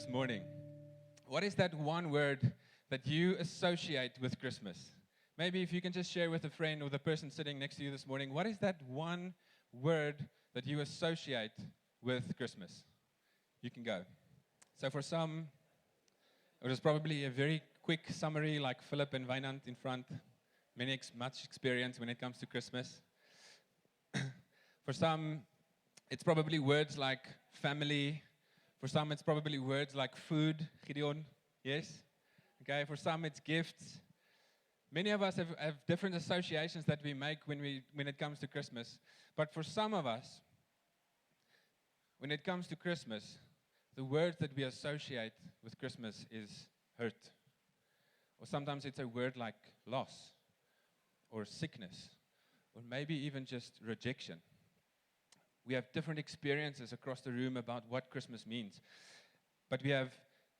this morning. What is that one word that you associate with Christmas? Maybe if you can just share with a friend or the person sitting next to you this morning, what is that one word that you associate with Christmas? You can go. So for some, it was probably a very quick summary like Philip and Wynand in front. Much experience when it comes to Christmas. For some, it's probably words like family. For some, it's probably words like food, Gideon, yes? Okay, for some, it's gifts. Many of us have different associations that we make when it comes to Christmas. But for some of us, when it comes to Christmas, the word that we associate with Christmas is hurt. Or sometimes it's a word like loss, or sickness, or maybe even just rejection. We have different experiences across the room about what Christmas means. But we have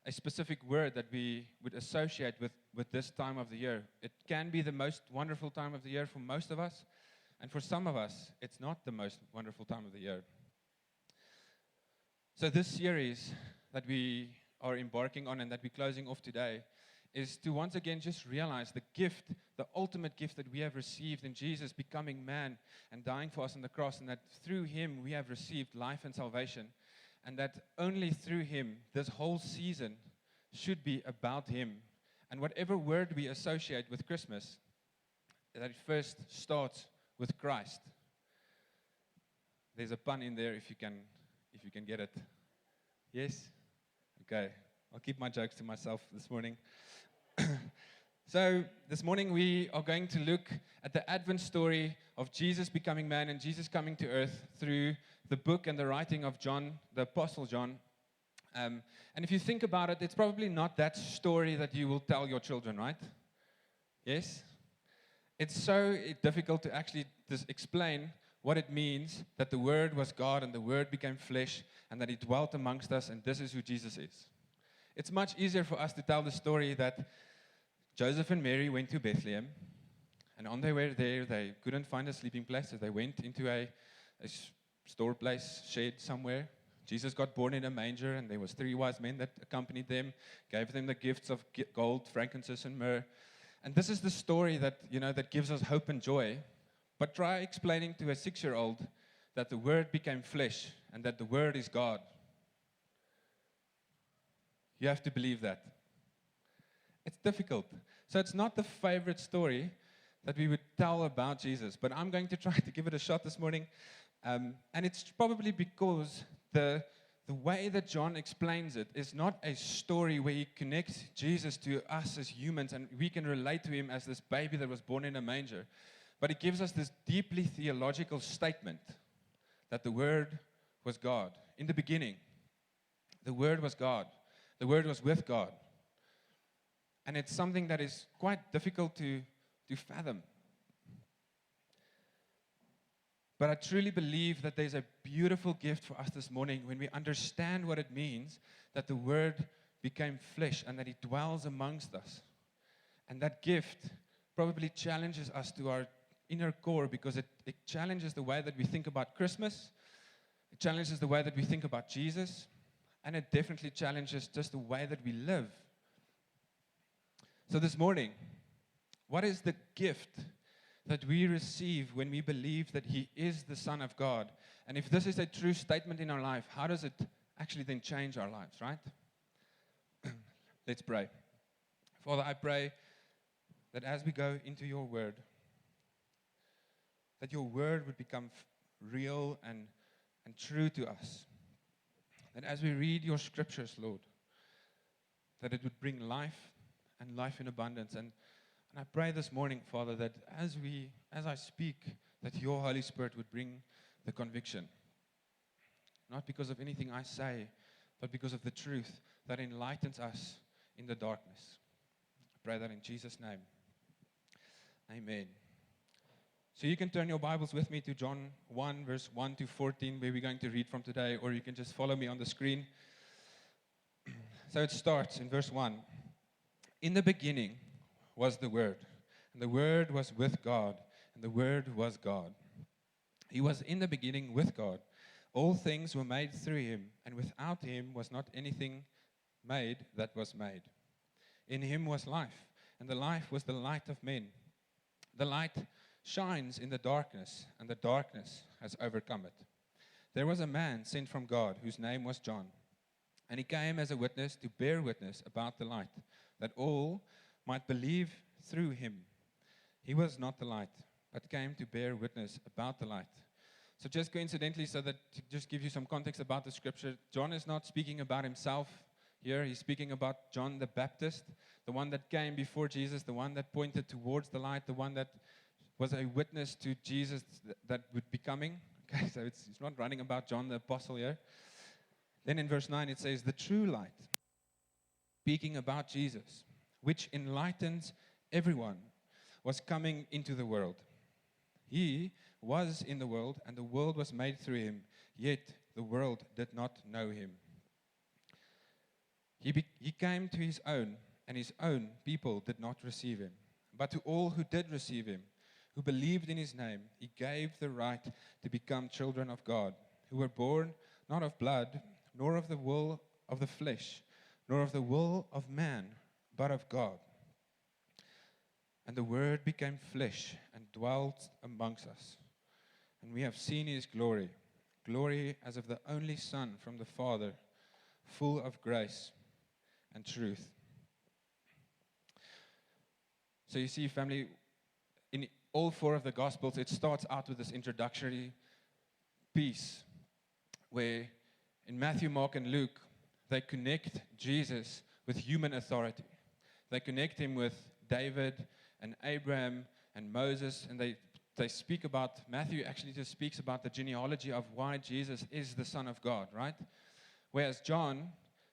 a specific word that we would associate with this time of the year. It can be the most wonderful time of the year for most of us. And for some of us, it's not the most wonderful time of the year. So this series that we are embarking on and that we're closing off today is to once again just realize the gift, the ultimate gift that we have received in Jesus becoming man and dying for us on the cross, and that through him we have received life and salvation, and that only through him this whole season should be about him. And whatever word we associate with Christmas, that it first starts with Christ. There's a pun in there if you can get it. Yes? Okay. I'll keep my jokes to myself this morning. So this morning we are going to look at the Advent story of Jesus becoming man and Jesus coming to earth through the book and the writing of John, the Apostle John. And if you think about it, it's probably not that story that you will tell your children, right? Yes? It's so difficult to actually just explain what it means that the Word was God and the Word became flesh and that He dwelt amongst us and this is who Jesus is. It's much easier for us to tell the story that Joseph and Mary went to Bethlehem, and on their way there, they couldn't find a sleeping place, so they went into a store place, shed somewhere. Jesus got born in a manger, and there was 3 wise men that accompanied them, gave them the gifts of gold, frankincense, and myrrh. And this is the story that, that gives us hope and joy. But try explaining to a 6-year-old that the Word became flesh and that the Word is God. You have to believe that. It's difficult. So it's not the favorite story that we would tell about Jesus, but I'm going to try to give it a shot this morning. And it's probably because the way that John explains it is not a story where he connects Jesus to us as humans and we can relate to him as this baby that was born in a manger. But it gives us this deeply theological statement that the Word was God. In the beginning, the Word was God. The Word was with God. And it's something that is quite difficult to fathom. But I truly believe that there's a beautiful gift for us this morning when we understand what it means that the Word became flesh and that He dwells amongst us. And that gift probably challenges us to our inner core because it challenges the way that we think about Christmas. It challenges the way that we think about Jesus. And it definitely challenges just the way that we live. So this morning, what is the gift that we receive when we believe that He is the Son of God? And if this is a true statement in our life, how does it actually then change our lives, right? Let's pray. Father, I pray that as we go into your word, that your word would become real and true to us. That as we read your scriptures, Lord, that it would bring life and life in abundance. And I pray this morning, Father, that as I speak, that your Holy Spirit would bring the conviction. Not because of anything I say, but because of the truth that enlightens us in the darkness. I pray that in Jesus' name. Amen. So you can turn your Bibles with me to John 1, verse 1 to 14, where we're going to read from today, or you can just follow me on the screen. So it starts in verse 1. In the beginning was the Word, and the Word was with God, and the Word was God. He was in the beginning with God. All things were made through him, and without him was not anything made that was made. In him was life, and the life was the light of men. The light shines in the darkness, and the darkness has overcome it. There was a man sent from God whose name was John, and he came as a witness to bear witness about the light, that all might believe through him. He was not the light, but came to bear witness about the light. So just coincidentally, so that to just give you some context about the scripture, John is not speaking about himself here. He's speaking about John the Baptist, the one that came before Jesus, the one that pointed towards the light, the one that was a witness to Jesus that would be coming. Okay, so it's not running about John the Apostle here. Then in verse 9 it says, the true light, speaking about Jesus, which enlightens everyone, was coming into the world. He was in the world, and the world was made through him, yet the world did not know him. He came to his own, and his own people did not receive him. But to all who did receive him, who believed in his name, he gave the right to become children of God, who were born not of blood, nor of the will of the flesh, nor of the will of man, but of God. And the Word became flesh and dwelt amongst us. And we have seen his glory, glory as of the only Son from the Father, full of grace and truth. So you see, family, in all four of the Gospels, it starts out with this introductory piece where in Matthew, Mark, and Luke, they connect Jesus with human authority. They connect him with David and Abraham and Moses, and they speak about, Matthew actually just speaks about the genealogy of why Jesus is the Son of God, right? Whereas John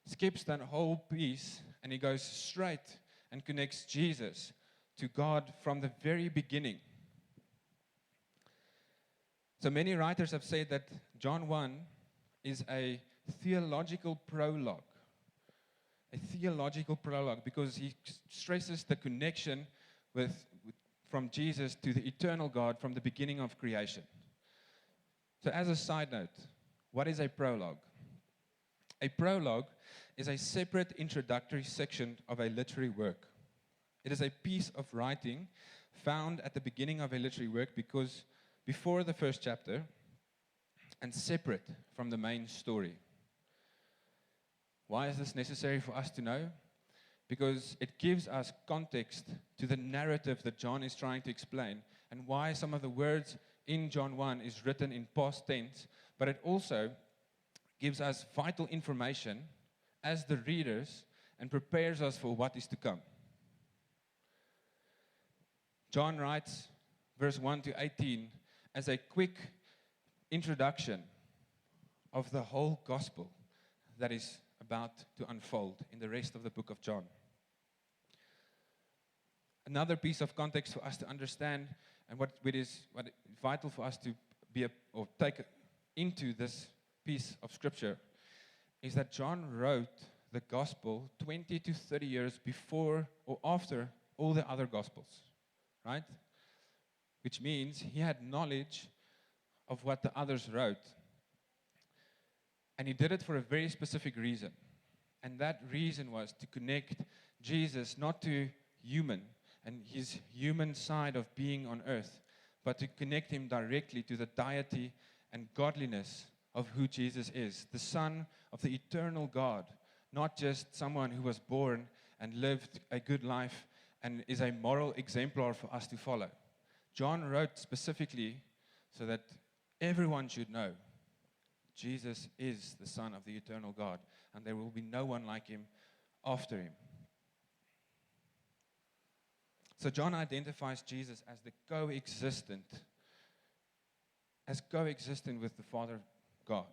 skips that whole piece and he goes straight and connects Jesus to God from the very beginning. So many writers have said that John 1 is a theological prologue. A theological prologue because he stresses the connection from Jesus to the eternal God from the beginning of creation. So as a side note, what is a prologue? A prologue is a separate introductory section of a literary work. It is a piece of writing found at the beginning of a literary work because before the first chapter and separate from the main story. Why is this necessary for us to know? Because it gives us context to the narrative that John is trying to explain and why some of the words in John 1 is written in past tense, but it also gives us vital information as the readers and prepares us for what is to come. John writes verse 1 to 18 as a quick introduction of the whole gospel that is about to unfold in the rest of the book of John. Another piece of context for us to understand and what is vital for us to take into this piece of scripture is that John wrote the gospel 20 to 30 years before or after all the other gospels, right? Which means he had knowledge of what the others wrote. And he did it for a very specific reason. And that reason was to connect Jesus not to human and his human side of being on earth, but to connect him directly to the deity and godliness of who Jesus is, the Son of the eternal God, not just someone who was born and lived a good life and is a moral exemplar for us to follow. John wrote specifically so that everyone should know Jesus is the Son of the eternal God, and there will be no one like him after him. So John identifies Jesus as the coexistent with the Father God.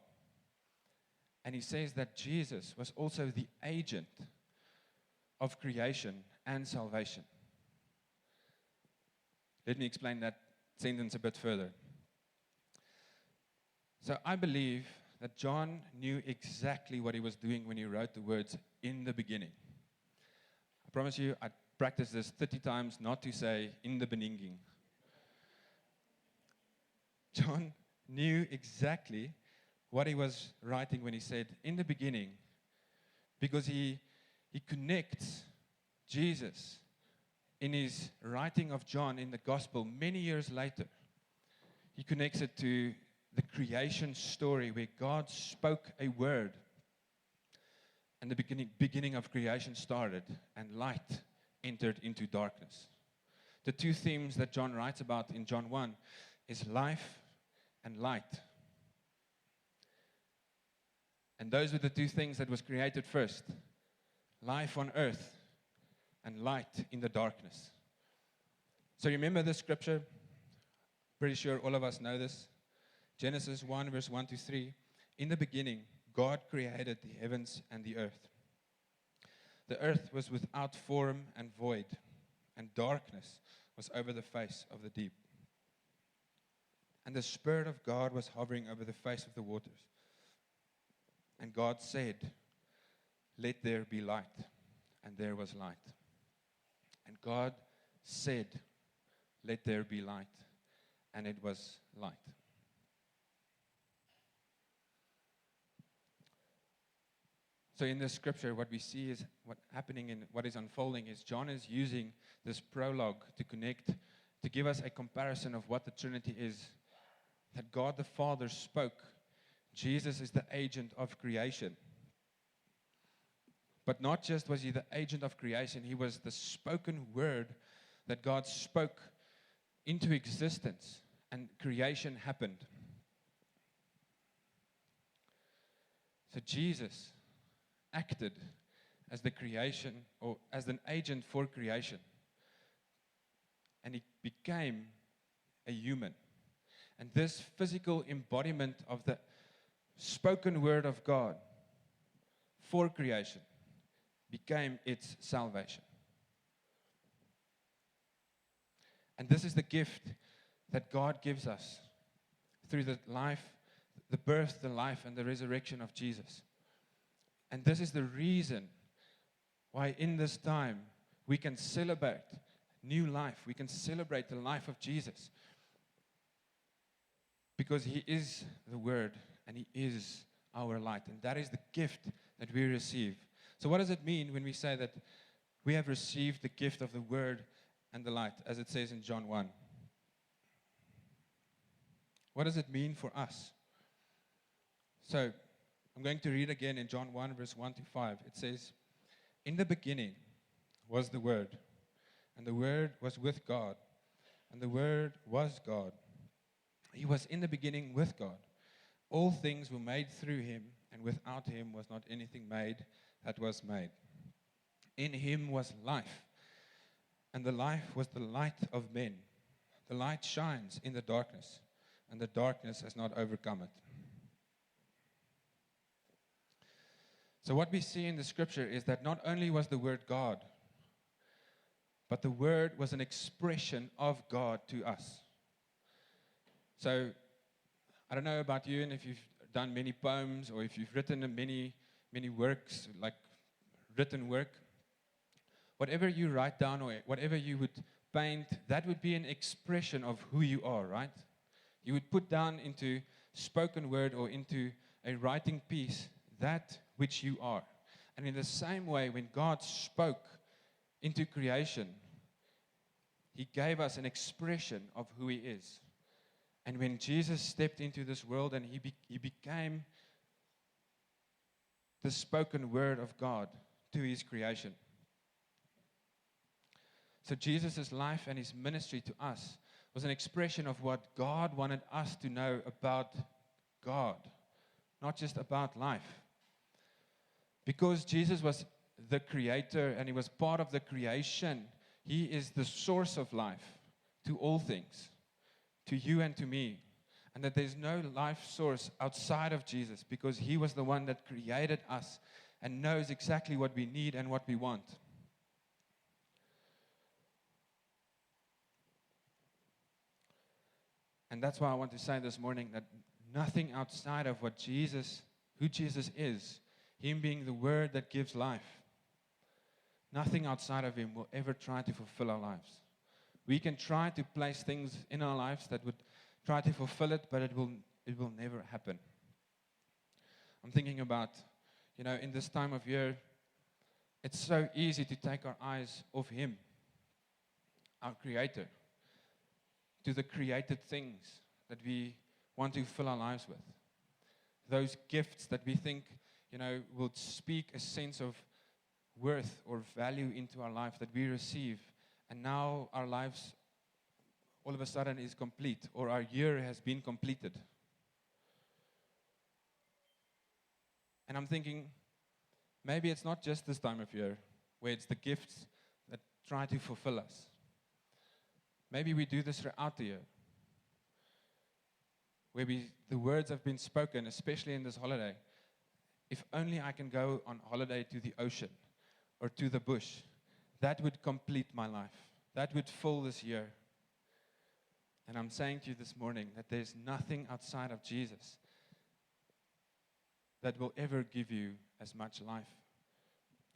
And he says that Jesus was also the agent of creation and salvation. Let me explain that sentence a bit further. So I believe that John knew exactly what he was doing when he wrote the words, "in the beginning." I promise you, I practiced this 30 times not to say, "in the beginning." John knew exactly what he was writing when he said, "in the beginning," because he he connects Jesus in his writing of John in the gospel many years later. He connects it to the creation story where God spoke a word and the beginning of creation started and light entered into darkness. The two themes that John writes about in John 1 is life and light. And those were the two things that was created first. Life on earth and light in the darkness. So remember this scripture? Pretty sure all of us know this. Genesis 1 verse 1 to 3. In the beginning, God created the heavens and the earth. The earth was without form and void, and darkness was over the face of the deep. And the Spirit of God was hovering over the face of the waters. And God said, "Let there be light." And there was light. And God said, "Let there be light." And it was light. So in this scripture, what we see is what happening and what is unfolding is John is using this prologue to connect, to give us a comparison of what the Trinity is. That God the Father spoke. Jesus is the agent of creation. But not just was he the agent of creation, he was the spoken word that God spoke into existence, and creation happened. So Jesus acted as the creation, or as an agent for creation. And he became a human. And this physical embodiment of the spoken word of God for creation became its salvation. And this is the gift that God gives us through the life, the birth, the life, and the resurrection of Jesus. And this is the reason why in this time we can celebrate new life. We can celebrate the life of Jesus. Because he is the Word and he is our light. And that is the gift that we receive. So what does it mean when we say that we have received the gift of the Word and the light, as it says in John 1? What does it mean for us? So I'm going to read again in John 1, verse 1 to 5. It says, "In the beginning was the Word, and the Word was with God, and the Word was God. He was in the beginning with God. All things were made through him, and without him was not anything made that was made. In him was life, and the life was the light of men. The light shines in the darkness, and the darkness has not overcome it." So what we see in the scripture is that not only was the Word God, but the Word was an expression of God to us. So I don't know about you, and if you've done many poems or if you've written many works, like written work, whatever you write down or whatever you would paint, that would be an expression of who you are, right? You would put down into spoken word or into a writing piece that which you are. And in the same way, when God spoke into creation, he gave us an expression of who he is. And when Jesus stepped into this world and he became the spoken word of God to his creation. So Jesus' life and his ministry to us was an expression of what God wanted us to know about God, not just about life. Because Jesus was the creator and he was part of the creation, he is the source of life to all things, to you and to me. And that there's no life source outside of Jesus, because he was the one that created us and knows exactly what we need and what we want. And that's why I want to say this morning that nothing outside of what Jesus, who Jesus is, him being the Word that gives life, nothing outside of him will ever try to fulfill our lives. We can try to place things in our lives that would try to fulfill it, but it will never happen. I'm thinking about, in this time of year, It's so easy to take our eyes off Him, our Creator, to the created things that we want to fill our lives with. Those gifts that we think, will speak a sense of worth or value into our life that we receive. And now our lives all of a sudden is complete, or our year has been completed. And I'm thinking, maybe it's not just this time of year where it's the gifts that try to fulfill us. Maybe we do this throughout the year, where the words have been spoken, especially in this holiday. If only I can go on holiday to the ocean or to the bush, that would complete my life. That would fill this year. And I'm saying to you this morning that there's nothing outside of Jesus that will ever give you as much life.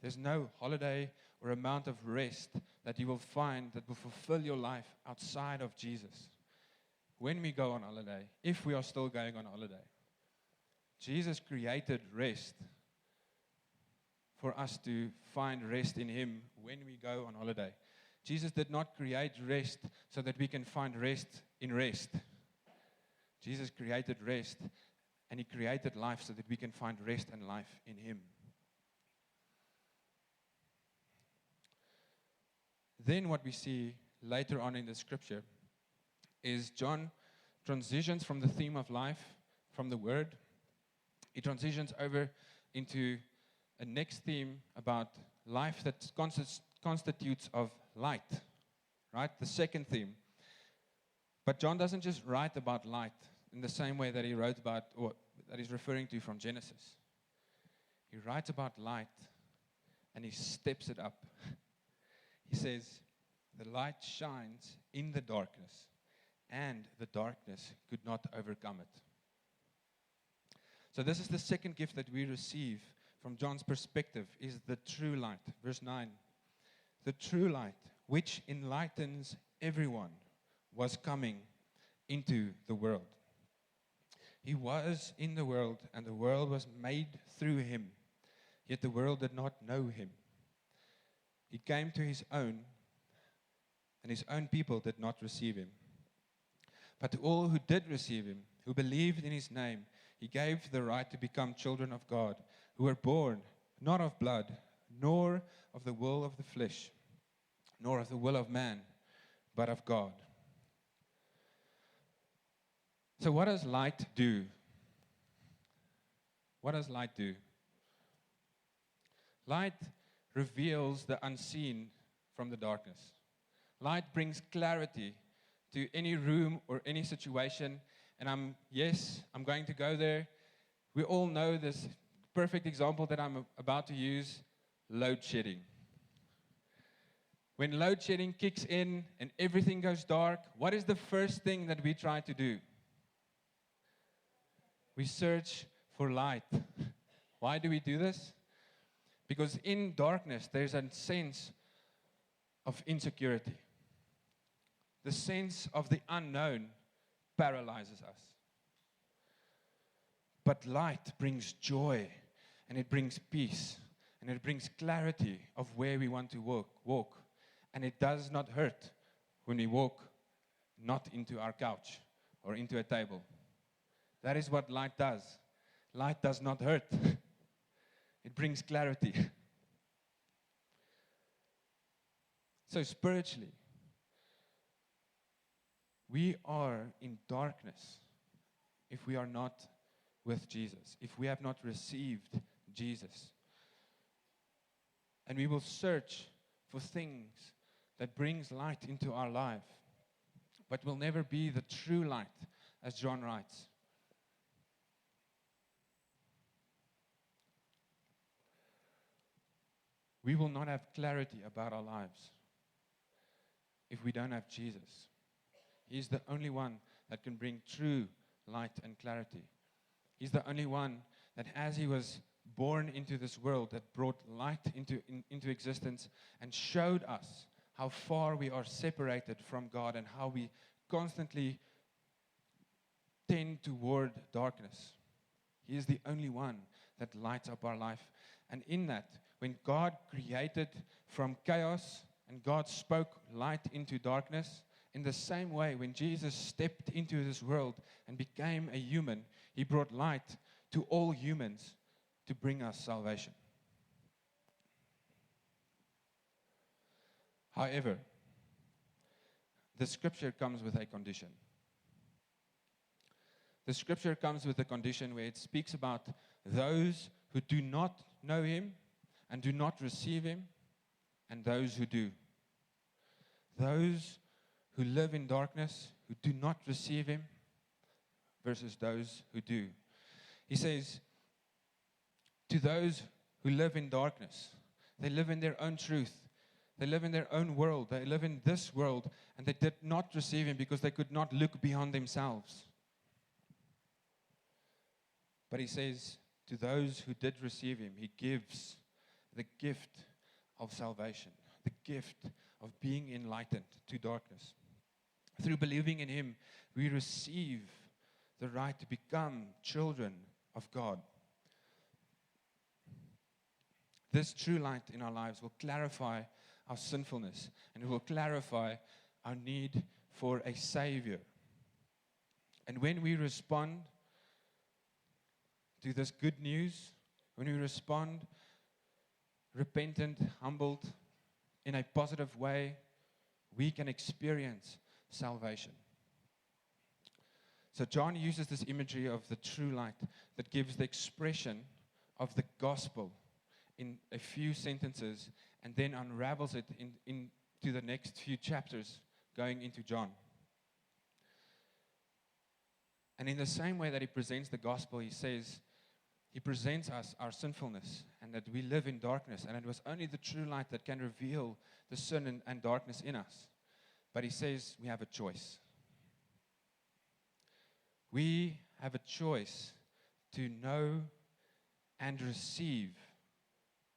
There's no holiday or amount of rest that you will find that will fulfill your life outside of Jesus. When we go on holiday, if we are still going on holiday, Jesus created rest for us to find rest in Him when we go on holiday. Jesus did not create rest so that we can find rest in rest. Jesus created rest, and He created life so that we can find rest and life in Him. Then what we see later on in the scripture is John transitions from the theme of life, from the Word. He transitions over into a next theme about life that constitutes of light, right? The second theme. But John doesn't just write about light in the same way that he wrote about, or that he's referring to from Genesis. He writes about light, and he steps it up. He says, the light shines in the darkness, and the darkness could not overcome it. So this is the second gift that we receive from John's perspective, is the true light. Verse 9. The true light, which enlightens everyone, was coming into the world. He was in the world, and the world was made through Him, yet the world did not know Him. He came to His own, and His own people did not receive Him. But to all who did receive Him, who believed in His name, He gave the right to become children of God, who were born not of blood, nor of the will of the flesh, nor of the will of man, but of God. So what does light do? What does light do? Light reveals the unseen from the darkness. Light brings clarity to any room or any situation. And I'm going to go there. We all know this perfect example that I'm about to use, load shedding. When load shedding kicks in and everything goes dark, what is the first thing that we try to do? We search for light. Why do we do this? Because in darkness, there's a sense of insecurity. The sense of the unknown paralyzes us. But light brings joy, and it brings peace, and it brings clarity of where we want to walk. And it does not hurt when we walk not into our couch or into a table. That is what light does. Light does not hurt. It brings clarity. So spiritually, we are in darkness if we are not with Jesus, if we have not received Jesus. And we will search for things that brings light into our life, but will never be the true light, as John writes. We will not have clarity about our lives if we don't have Jesus. He's the only one that can bring true light and clarity. He's the only one that, as He was born into this world, that brought light into existence and showed us how far we are separated from God and how we constantly tend toward darkness. He is the only one that lights up our life. And in that, when God created from chaos and God spoke light into darkness, in the same way, when Jesus stepped into this world and became a human, he brought light to all humans to bring us salvation. However, the scripture comes with a condition. The scripture comes with a condition where it speaks about those who do not know him and do not receive him, and those who do. Those who live in darkness, who do not receive him, versus those who do. He says, to those who live in darkness, they live in their own truth. They live in their own world. They live in this world, and they did not receive him because they could not look beyond themselves. But he says, to those who did receive him, he gives the gift of salvation, the gift of being enlightened to darkness. Through believing in him, we receive the right to become children of God. This true light in our lives will clarify our sinfulness, and it will clarify our need for a Savior. And when we respond to this good news, when we respond repentant, humbled, in a positive way, we can experience salvation. So John uses this imagery of the true light that gives the expression of the gospel in a few sentences and then unravels it into the next few chapters going into John. And in the same way that he presents the gospel, he says, he presents us our sinfulness and that we live in darkness, and it was only the true light that can reveal the sin and darkness in us. But he says we have a choice. We have a choice to know and receive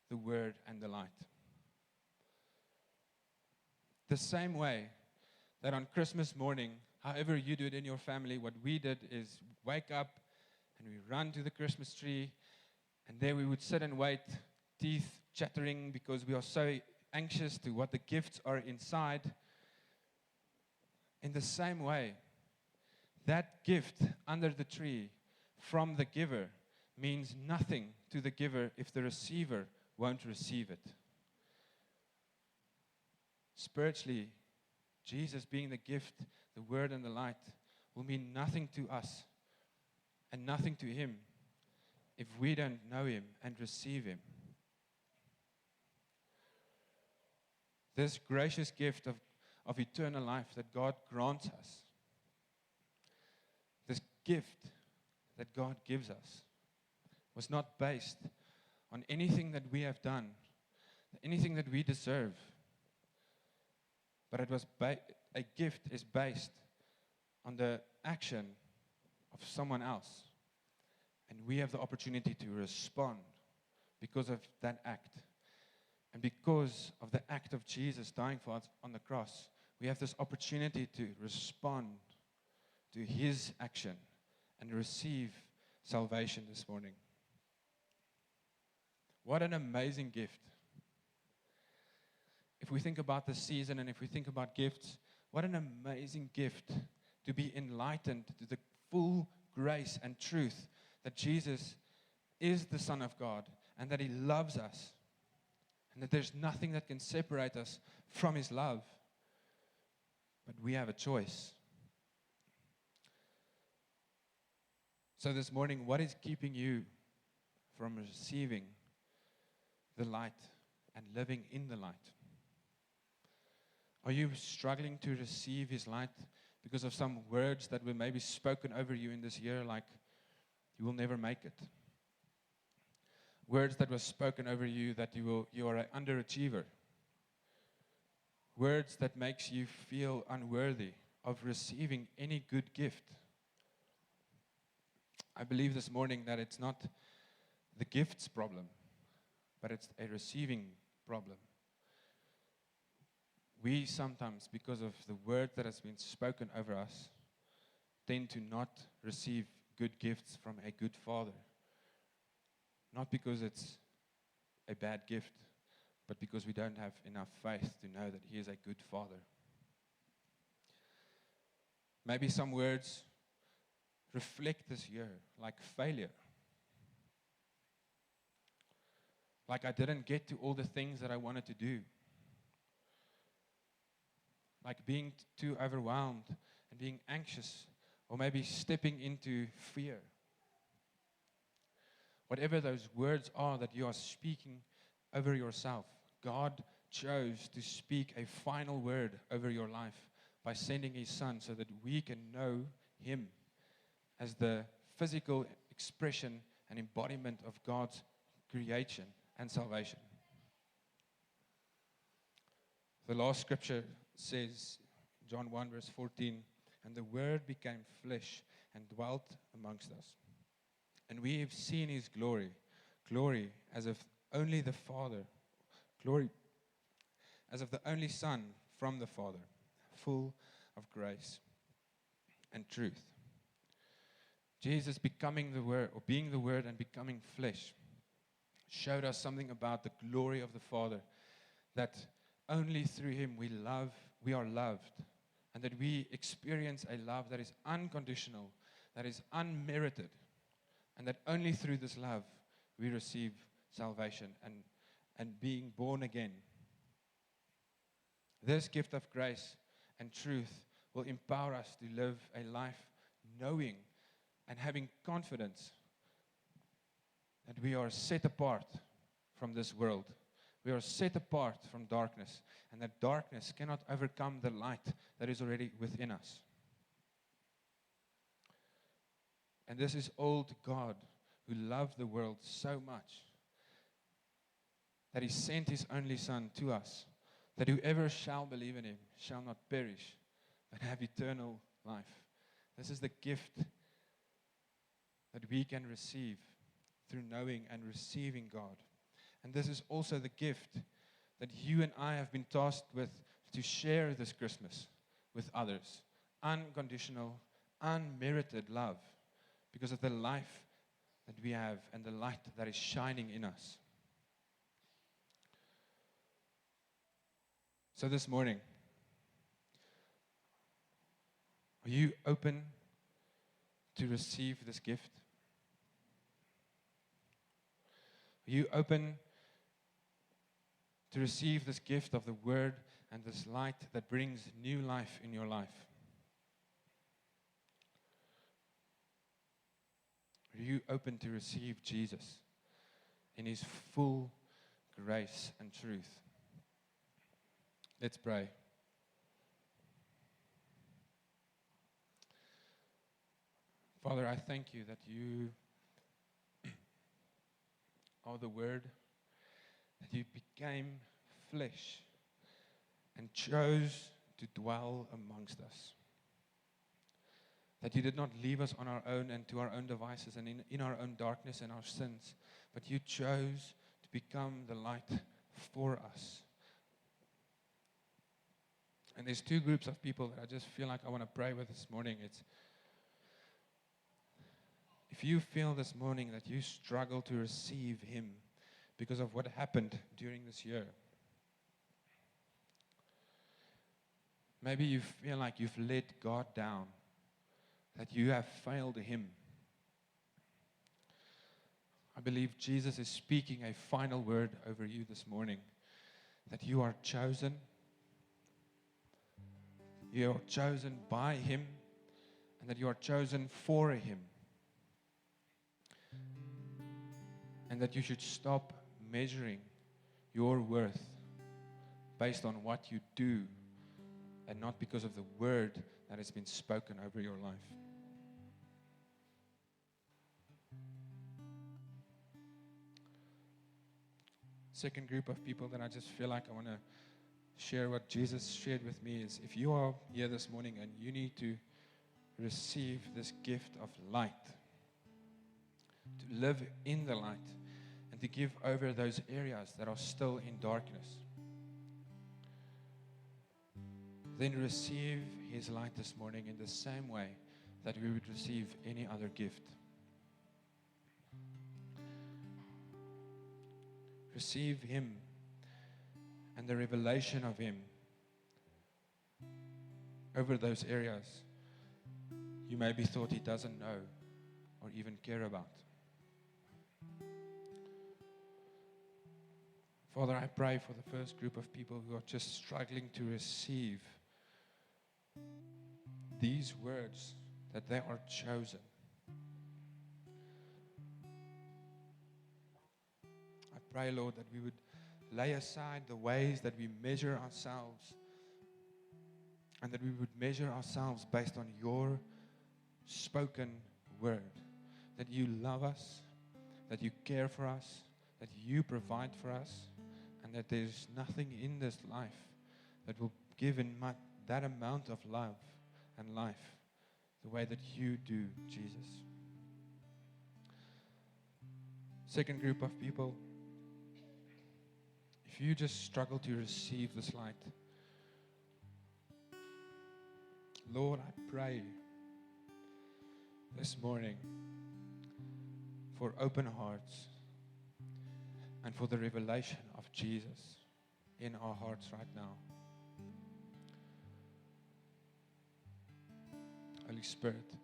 the word and the light. The same way that on Christmas morning, however you do it in your family, what we did is wake up and we run to the Christmas tree, and there we would sit and wait, teeth chattering because we are so anxious to what the gifts are inside. In the same way, that gift under the tree from the giver means nothing to the giver if the receiver won't receive it. Spiritually, Jesus being the gift, the word and the light, will mean nothing to us and nothing to him if we don't know him and receive him. This gracious gift of eternal life that God grants us, this gift that God gives us, was not based on anything that we have done, anything that we deserve, but it was a gift is based on the action of someone else. And we have the opportunity to respond because of that act. And because of the act of Jesus dying for us on the cross, we have this opportunity to respond to his action and receive salvation this morning. What an amazing gift. If we think about the season and if we think about gifts, what an amazing gift to be enlightened to the full grace and truth that Jesus is the Son of God and that he loves us and that there's nothing that can separate us from his love. But we have a choice. So this morning, what is keeping you from receiving the light and living in the light? Are you struggling to receive his light because of some words that were maybe spoken over you in this year, like, you will never make it? Words that were spoken over you that you are an underachiever. Words that makes you feel unworthy of receiving any good gift. I believe this morning that it's not the gift's problem, but it's a receiving problem. We sometimes, because of the word that has been spoken over us, tend to not receive good gifts from a good father. Not because it's a bad gift, but because we don't have enough faith to know that He is a good Father. Maybe some words reflect this year, like failure. Like I didn't get to all the things that I wanted to do. Like being too overwhelmed and being anxious, or maybe stepping into fear. Whatever those words are that you are speaking over yourself, God chose to speak a final word over your life by sending His Son so that we can know Him as the physical expression and embodiment of God's creation and salvation. The last scripture says, John 1 verse 14, "And the Word became flesh and dwelt amongst us. And we have seen His glory, glory as of only the Father, glory as of the only Son from the Father, full of grace and truth." Jesus becoming the Word, or being the Word and becoming flesh, showed us something about the glory of the Father, that only through Him we are loved, and that we experience a love that is unconditional, that is unmerited, and that only through this love we receive salvation and being born again. This gift of grace and truth will empower us to live a life knowing and having confidence that we are set apart from this world. We are set apart from darkness, and that darkness cannot overcome the light that is already within us. And this is all to God, who loved the world so much that He sent His only Son to us, that whoever shall believe in Him shall not perish, but have eternal life. This is the gift that we can receive through knowing and receiving God. And this is also the gift that you and I have been tasked with to share this Christmas with others. Unconditional, unmerited love, because of the life that we have and the light that is shining in us. So this morning, are you open to receive this gift? Are you open to receive this gift of the Word and this light that brings new life in your life? Are you open to receive Jesus in His full grace and truth? Let's pray. Father, I thank You that You are the Word, that You became flesh and chose to dwell amongst us. That You did not leave us on our own and to our own devices and in our own darkness and our sins, but You chose to become the light for us. And there's two groups of people that I just feel like I want to pray with this morning. It's if you feel this morning that you struggle to receive Him because of what happened during this year. Maybe you feel like you've let God down, that you have failed Him. I believe Jesus is speaking a final word over you this morning, that you are chosen. You are chosen by Him, and that you are chosen for Him. And that you should stop measuring your worth based on what you do and not because of the word that has been spoken over your life. Second group of people that I just feel like I want to share what Jesus shared with me is, if you are here this morning and you need to receive this gift of light, to live in the light, and to give over those areas that are still in darkness, then receive His light this morning in the same way that we would receive any other gift. Receive Him and the revelation of Him over those areas you maybe thought He doesn't know or even care about. Father, I pray for the first group of people who are just struggling to receive these words that they are chosen. I pray, Lord, that we would lay aside the ways that we measure ourselves, and that we would measure ourselves based on your spoken word, that you love us, that you care for us, that you provide for us, and that there's nothing in this life that will give in that amount of love and life the way that you do, Jesus. Second group of people, if you just struggle to receive this light, Lord, I pray this morning for open hearts and for the revelation of Jesus in our hearts right now. Holy Spirit,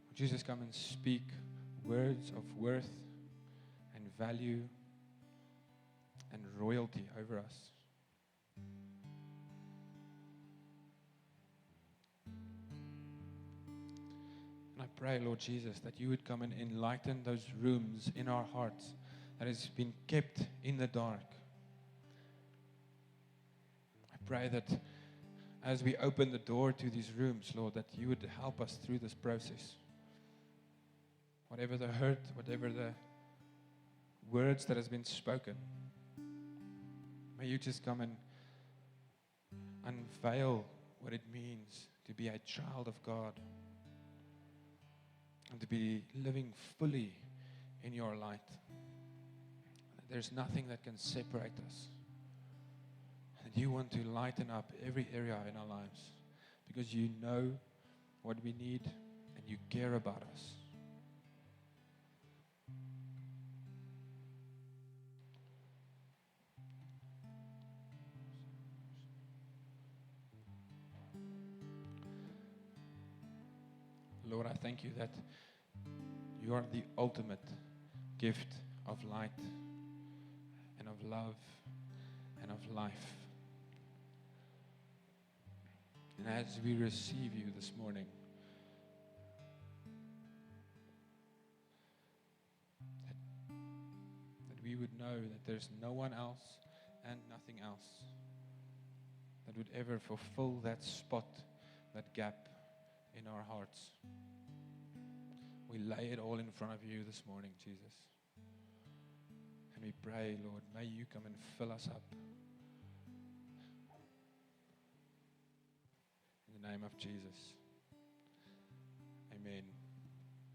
would you just come and speak words of worth and value and royalty over us. And I pray, Lord Jesus, that you would come and enlighten those rooms in our hearts that has been kept in the dark. I pray that as we open the door to these rooms, Lord, that you would help us through this process. Whatever the hurt, whatever the words that has been spoken, may you just come and unveil what it means to be a child of God and to be living fully in your light. There's nothing that can separate us. And you want to lighten up every area in our lives because you know what we need and you care about us. Lord, I thank you that you are the ultimate gift of light and of love and of life. And as we receive you this morning, that we would know that there's no one else and nothing else that would ever fulfill that spot, that gap in our hearts. We lay it all in front of you this morning, Jesus. And we pray, Lord, may you come and fill us up. In the name of Jesus. Amen.